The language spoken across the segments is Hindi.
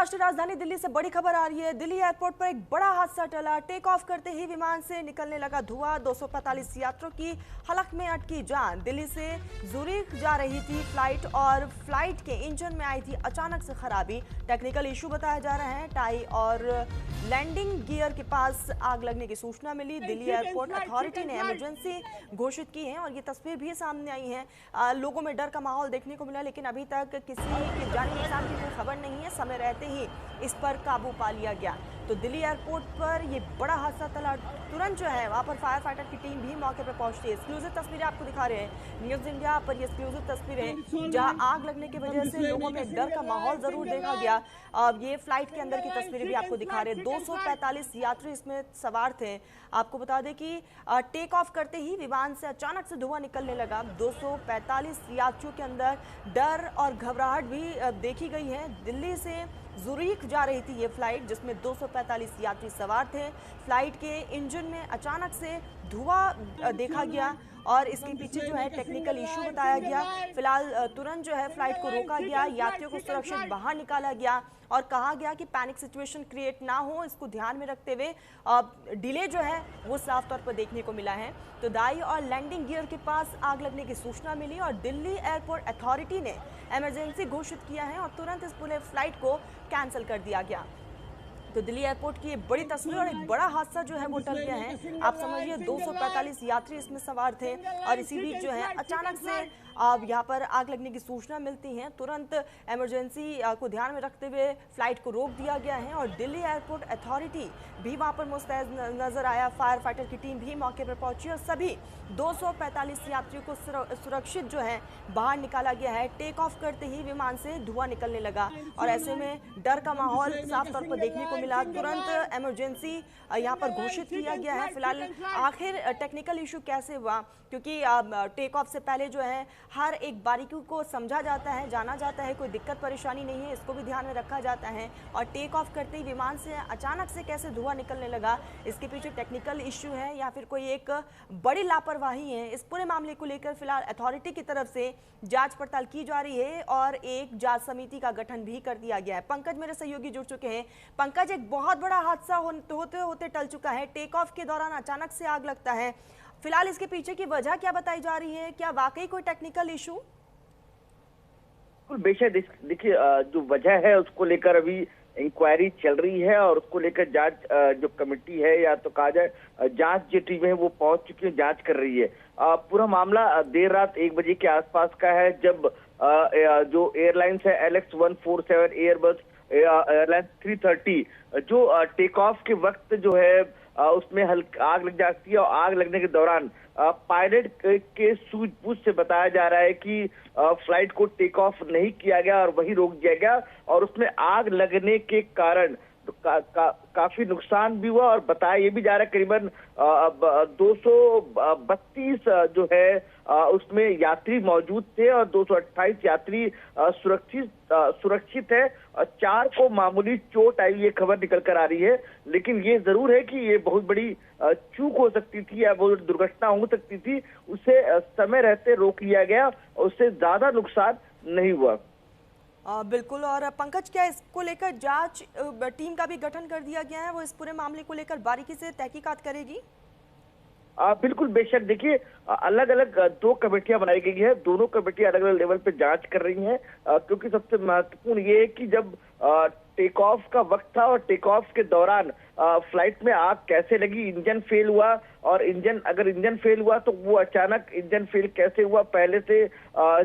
राष्ट्रीय राजधानी दिल्ली से बड़ी खबर आ रही है। दिल्ली एयरपोर्ट पर एक बड़ा हादसा टला। टेक ऑफ करते ही विमान से निकलने लगा धुआं। 245 यात्रियों की हलक में अटकी जान। दिल्ली से ज़ुरीख जा रही थी फ्लाइट और फ्लाइट के इंजन में आई थी अचानक से खराबी। टेक्निकल इशू बताया जा रहा है। टाई और लैंडिंग गियर के पास आग लगने की सूचना मिली। दिल्ली एयरपोर्ट अथॉरिटी ने इमरजेंसी घोषित की है और ये तस्वीर भी सामने आई है। लोगों में डर का माहौल देखने को मिला, लेकिन अभी तक किसी के जानी नुकसान की कोई खबर नहीं है। समय रहते ही इस पर काबू पा लिया गया। तो दिल्ली एयरपोर्ट पर ये बड़ा हादसा टला। तुरंत जो है वहाँ पर फायर फाइटर की टीम भी मौके पर पहुंचती है। एक्सक्लूसिव तस्वीरें आपको दिखा रहे हैं न्यूज़ इंडिया पर। ये एक्सक्लूसिव तस्वीरें जहां आग लगने की वजह से लोगों में डर का माहौल जरूर देखा गया। ये फ्लाइट के अंदर की तस्वीरें भी आपको दिखा रहे हैं। 245 यात्री इसमें सवार थे। आपको बता दें कि टेक ऑफ करते ही विमान से अचानक से धुआं निकलने लगा। 245 यात्रियों के अंदर डर और घबराहट भी देखी गई है। दिल्ली से ज़ुरीख जा रही थी ये फ्लाइट, जिसमें 245 यात्री सवार थे। फ्लाइट के इंजन में अचानक से धुआं देखा गया और इसके पीछे जो है टेक्निकल इशू बताया गया। फिलहाल तुरंत जो है फ्लाइट को रोका गया, यात्रियों को सुरक्षित बाहर निकाला गया और कहा गया कि पैनिक सिचुएशन क्रिएट ना हो, इसको ध्यान में रखते हुए डिले जो है वो साफ तौर पर देखने को मिला है। तो दाई और लैंडिंग गियर के पास आग लगने की सूचना मिली और दिल्ली एयरपोर्ट अथॉरिटी ने इमरजेंसी घोषित किया है और तुरंत इस पूरे फ्लाइट को कैंसिल कर दिया गया। तो दिल्ली एयरपोर्ट की एक बड़ी तस्वीर और एक बड़ा हादसा जो है वो टल गया है। आप समझिए 245 यात्री इसमें सवार थे और इसी बीच जो है अचानक से यहाँ पर आग लगने की सूचना मिलती है। तुरंत इमरजेंसी को ध्यान में रखते हुए फ्लाइट को रोक दिया गया है और दिल्ली एयरपोर्ट अथॉरिटी भी वहाँ पर मुस्तैद नजर आया। फायर फाइटर की टीम भी मौके पर पहुंची और सभी 245 यात्रियों को सुरक्षित जो है बाहर निकाला गया है। टेक ऑफ करते ही विमान से धुआं निकलने लगा और ऐसे में डर का माहौल साफ तौर पर देखने को मिला। तुरंत इमरजेंसी यहाँ पर घोषित किया गया है। फिलहाल आखिर टेक्निकल इशू कैसे हुआ, क्योंकि टेक ऑफ से पहले जो है हर एक बारीकी को समझा जाता है, जाना जाता है, कोई दिक्कत परेशानी नहीं है, इसको भी ध्यान में रखा जाता है। और टेक ऑफ करते ही विमान से अचानक से कैसे धुआं निकलने लगा, इसके पीछे टेक्निकल इशू है या फिर कोई एक बड़ी लापरवाही है। इस पूरे मामले को लेकर फिलहाल अथॉरिटी की तरफ से जांच पड़ताल की जा रही है और एक जांच समिति का गठन भी कर दिया गया है। पंकज मेरे सहयोगी जुड़ चुके हैं। पंकज, एक बहुत बड़ा हादसा होते होते टल चुका है। टेक ऑफ के दौरान अचानक से आग लगता है। फिलहाल इसके पीछे की वजह क्या बताई जा रही है? क्या वाकई कोई टेक्निकल इशू? बेशक देखिए, जो वजह है उसको लेकर अभी इंक्वायरी चल रही है और उसको लेकर जांच जो कमेटी है या तो कहा जाए जांच जो टीम है वो पहुंच चुकी है, जांच कर रही है। पूरा मामला देर रात 1 बजे के आसपास का है, जब जो एयरलाइंस है LX-147 एयरबस एयरलाइंस 330 जो टेक ऑफ के वक्त जो है उसमें आग लग जाती है और आग लगने के दौरान पायलट के सूझबूझ से बताया जा रहा है कि फ्लाइट को टेक ऑफ नहीं किया गया और वही रोक दिया गया और उसमें आग लगने के कारण काफी नुकसान भी हुआ। और बताया ये भी जा रहा है करीबन 232 जो है उसमें यात्री मौजूद थे और 228 यात्री सुरक्षित है और 4 को मामूली चोट आई, ये खबर निकल कर आ रही है। लेकिन ये जरूर है कि ये बहुत बड़ी चूक हो सकती थी या बहुत दुर्घटना हो सकती थी, उसे समय रहते रोक लिया गया और उससे ज्यादा नुकसान नहीं हुआ। बिल्कुल। और पंकज, क्या इसको लेकर जांच टीम का भी गठन कर दिया गया है? वो इस पूरे मामले को लेकर बारीकी से तहकीकात करेगी? बिल्कुल, बेशक। देखिए, अलग अलग 2 कमेटियां बनाई गई है, दोनों कमेटियां अलग अलग लेवल पे जांच कर रही हैं, क्योंकि सबसे महत्वपूर्ण ये है कि जब टेक ऑफ का वक्त था और टेक ऑफ के दौरान फ्लाइट में आग कैसे लगी, इंजन फेल हुआ और अगर इंजन फेल हुआ तो वो अचानक इंजन फेल कैसे हुआ, पहले से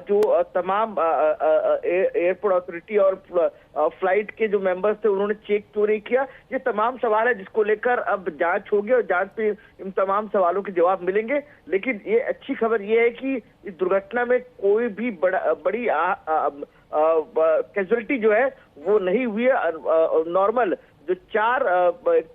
जो तमाम एयरपोर्ट अथॉरिटी और फ्लाइट के जो मेंबर्स थे उन्होंने चेक क्यों नहीं किया, ये तमाम सवाल है जिसको लेकर अब जांच होगी और जांच पे इन तमाम सवालों के जवाब मिलेंगे। लेकिन ये अच्छी खबर ये है कि इस दुर्घटना में कोई भी बड़ी कैजुअलिटी जो है वो नहीं हुई है। नॉर्मल जो 4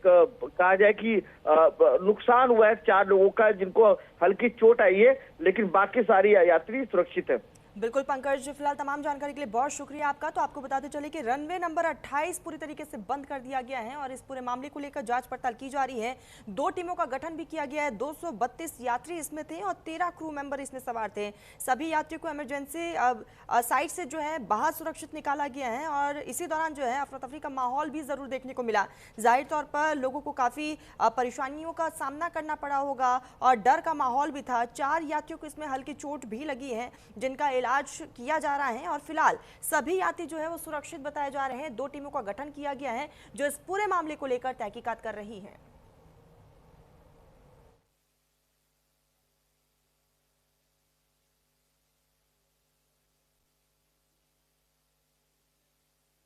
कहा जाए कि नुकसान हुआ है 4 लोगों का, जिनको हल्की चोट आई है, लेकिन बाकी सारी यात्री सुरक्षित है। बिल्कुल पंकज, फिलहाल तमाम जानकारी के लिए बहुत शुक्रिया आपका। तो आपको बताते चले कि रनवे नंबर 28 पूरी तरीके से बंद कर दिया गया है और इस पूरे मामले को लेकर जांच पड़ताल की जा रही है। 2 टीमों का गठन भी किया गया है। 232 यात्री इसमें थे और 13 क्रू मेंबर इसमें सवार थे। सभी यात्रियों को इमरजेंसी साइट से जो है बाहर सुरक्षित निकाला गया है और इसी दौरान जो है अफरा तफरी का माहौल भी जरूर देखने को मिला। जाहिर तौर पर लोगों को काफी परेशानियों का सामना करना पड़ा होगा और डर का माहौल भी था। 4 यात्रियों को इसमें हल्की चोट भी लगी है जिनका इलाज किया जा रहा है और फिलहाल सभी यात्री जो है वो सुरक्षित बताए जा रहे हैं। 2 टीमों का गठन किया गया है जो इस पूरे मामले को लेकर तहकीकात कर रही हैं।